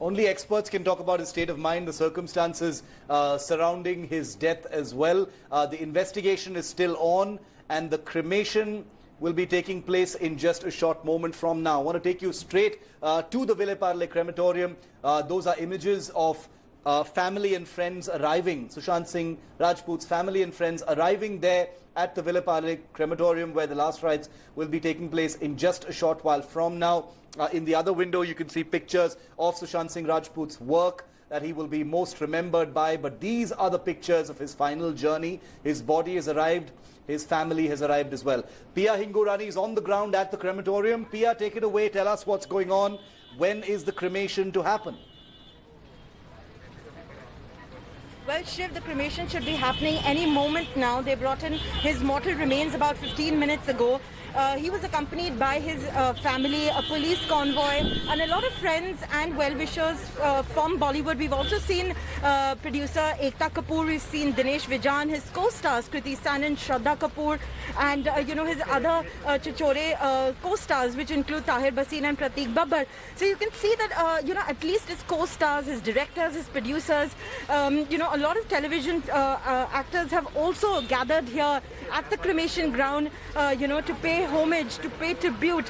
Only experts can talk about his state of mind, the circumstances surrounding his death as well. The investigation is still on, and the cremation will be taking place in just a short moment from now. I want to take you straight to the Vile Parle crematorium. Those are images of family and friends arriving, Sushant Singh Rajput's family and friends arriving there at the Vile Parle crematorium, where the last rites will be taking place in just a short while from now. In the other window, you can see pictures of Sushant Singh Rajput's work that he will be most remembered by, but these are the pictures of his final journey. His body has arrived, his family has arrived as well. Pia Hingorani is on the ground at the crematorium. Pia, take it away, tell us what's going on. When is the cremation to happen? Well, Shiv, the cremation should be happening any moment now. They brought in his mortal remains about 15 minutes ago. He was accompanied by his family, a police convoy, and a lot of friends and well-wishers from Bollywood. We've also seen producer Ekta Kapoor, we've seen Dinesh Vijan, his co-stars Kriti Sanon, Shraddha Kapoor, and his other Chichore co-stars, which include Tahir Bhasin and Pratik Babbar. So you can see that at least his co-stars, his directors, his producers, a lot of television actors have also gathered here at the cremation ground, to pay homage, to pay tribute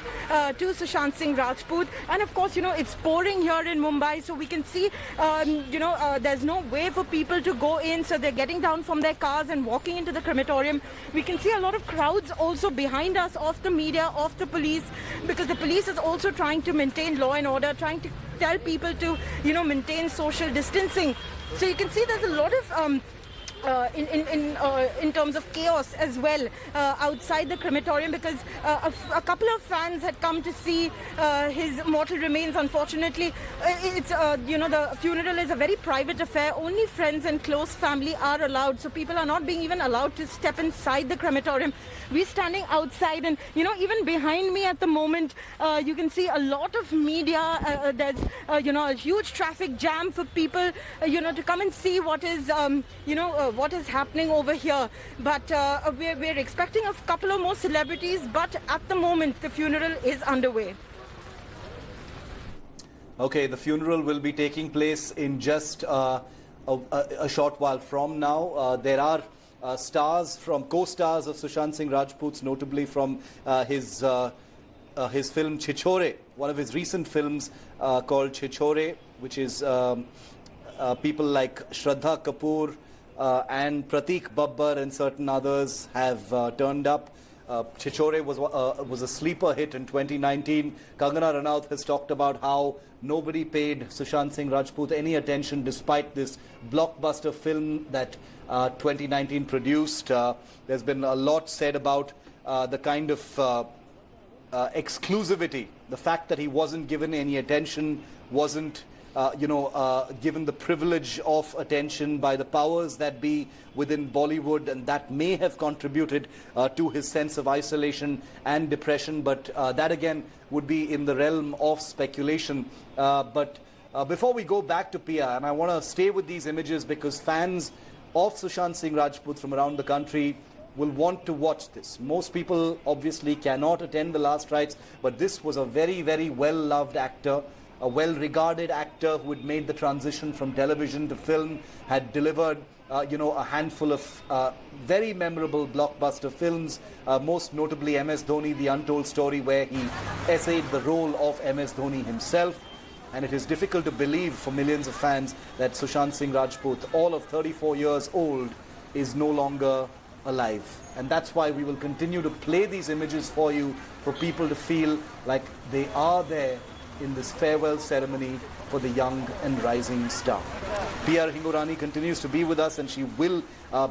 to Sushant Singh Rajput. And of course, it's pouring here in Mumbai, so we can see, there's no way for people to go in, so they're getting down from their cars and walking into the crematorium. We can see a lot of crowds also behind us, of the media, of the police, because the police is also trying to maintain law and order, trying to tell people to, maintain social distancing. So you can see there's a lot of in terms of chaos as well outside the crematorium, because a couple of fans had come to see his mortal remains. Unfortunately, it's the funeral is a very private affair. Only friends and close family are allowed, so people are not being even allowed to step inside the crematorium. We're standing outside, and even behind me at the moment, you can see a lot of media. There's a huge traffic jam for people to come and see what is what is happening over here. But we're expecting a couple of more celebrities, but at the moment the funeral is underway. Okay, the funeral will be taking place in just a short while from now. There are stars from co-stars of Sushant Singh Rajput's, notably from his film Chichore, one of his recent films called Chichore, which is people like Shraddha Kapoor and Pratik Babbar and certain others have turned up. Chichore was a sleeper hit in 2019. Kangana Ranaut has talked about how nobody paid Sushant Singh Rajput any attention despite this blockbuster film that 2019 produced. There's been a lot said about the kind of exclusivity, the fact that he wasn't given any attention, wasn't given the privilege of attention by the powers that be within Bollywood, and that may have contributed to his sense of isolation and depression. But that again would be in the realm of speculation. But before we go back to Pia, and I want to stay with these images because fans of Sushant Singh Rajput from around the country will want to watch this. Most people obviously cannot attend the last rites, but this was a very, very well-loved actor, a well-regarded actor who had made the transition from television to film, had delivered a handful of very memorable blockbuster films, most notably MS Dhoni, The Untold Story, where he essayed the role of MS Dhoni himself. And it is difficult to believe for millions of fans that Sushant Singh Rajput, all of 34 years old, is no longer alive. And that's why we will continue to play these images for you, for people to feel like they are there in this farewell ceremony for the young and rising star. Pia Hingorani continues to be with us, and she will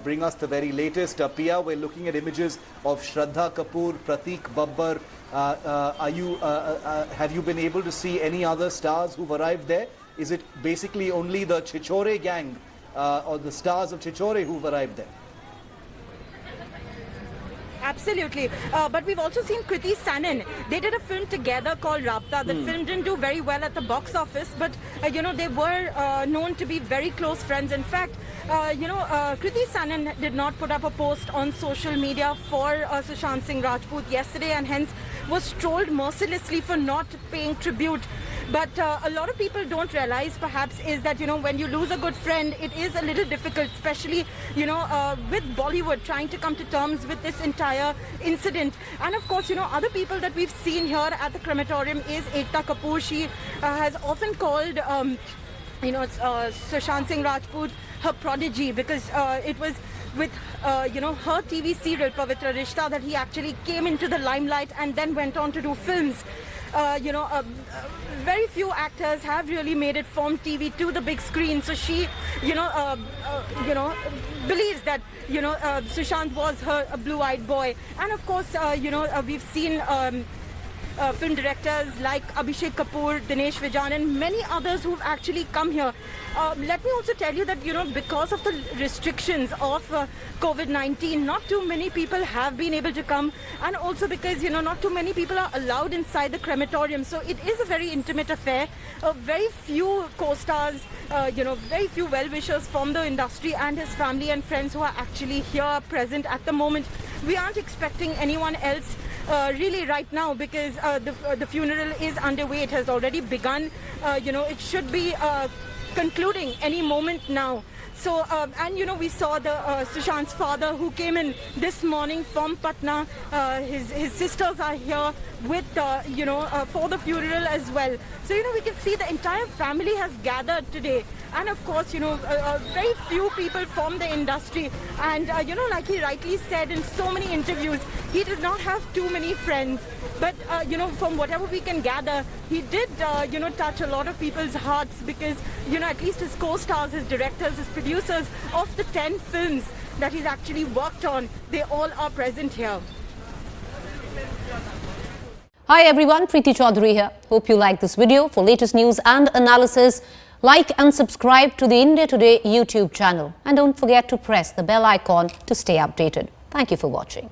bring us the very latest. Pia, we're looking at images of Shraddha Kapoor, Pratik Babbar. Have you been able to see any other stars who've arrived there? Is it basically only the Chichore gang or the stars of Chichore who've arrived there? Absolutely. But we've also seen Kriti Sanon. They did a film together called Rabta. The film didn't do very well at the box office, but they were known to be very close friends. In fact, Kriti Sanon did not put up a post on social media for Sushant Singh Rajput yesterday, and hence was trolled mercilessly for not paying tribute. But a lot of people don't realize perhaps is that, when you lose a good friend, it is a little difficult, especially, with Bollywood trying to come to terms with this entire incident. And of course, other people that we've seen here at the crematorium is Ekta Kapoor. She has often called, Sushant Singh Rajput her prodigy, because it was with, her TV serial Pavitra Rishta that he actually came into the limelight and then went on to do films. Very few actors have really made it from TV to the big screen. So she, believes that, Sushant was her blue-eyed boy. And of course, we've seen film directors like Abhishek Kapoor, Dinesh Vijan, and many others who've actually come here. Let me also tell you that, because of the restrictions of COVID-19, not too many people have been able to come, and also because, not too many people are allowed inside the crematorium. So it is a very intimate affair. Very few co-stars, very few well-wishers from the industry and his family and friends who are actually here present at the moment. We aren't expecting anyone else really right now, because the funeral is underway. It has already begun. It should be concluding any moment now. So, and we saw the Sushant's father who came in this morning from Patna. His sisters are here with, for the funeral as well. So, we can see the entire family has gathered today. And of course, very few people from the industry. And, like he rightly said in so many interviews, he did not have too many friends. But, from whatever we can gather, he did, touch a lot of people's hearts, because, at least his co-stars, his directors, his producers of the 10 films that he's actually worked on, they all are present here. Hi everyone, Preeti Chaudhary here. Hope you like this video. For latest news and analysis, like and subscribe to the India Today YouTube channel. And don't forget to press the bell icon to stay updated. Thank you for watching.